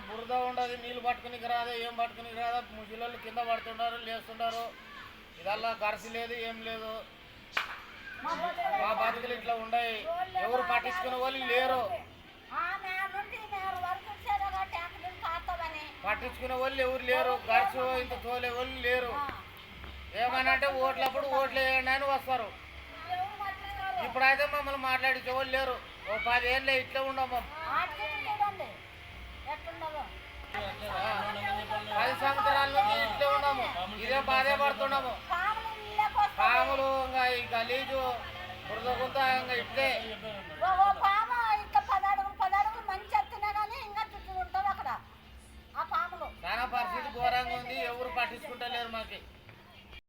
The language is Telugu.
బురద ఉండదు, నీళ్ళు పట్టుకునికి రాదు, ఏం పట్టుకునికి రాదు. ముసలి కింద పడుతుంటారు, లేస్తుంటారు. ఇదల్లా ఖర్చు లేదు, ఏం లేదు. మా బతుకులు ఇట్లా ఉన్నాయి. ఎవరు పట్టించుకునే వాళ్ళు లేరు, పట్టించుకునే వాళ్ళు ఎవరు లేరు. ఖర్చు ఇంత తోలే వాళ్ళు లేరు. ఏమనంటే ఓట్లప్పుడు ఓట్లు వేయండి అని వస్తారు. ఇప్పుడైతే మమ్మల్ని మాట్లాడించే వాళ్ళు లేరు. ఓ 10 ఏళ్ళే ఇట్లా ఉండము. 10 సంవత్సరాల నుంచి ఇట్లా ఉన్నాము. ఇదే బాధే పడుతున్నాము. పాములు ఇంకా ఈ గలీజు బురద గుంత ఇంకా ఇట్లే. చాలా పరిస్థితి ఘోరంగా ఉంది. ఎవరు పట్టించుకుంటలేరు మాకి.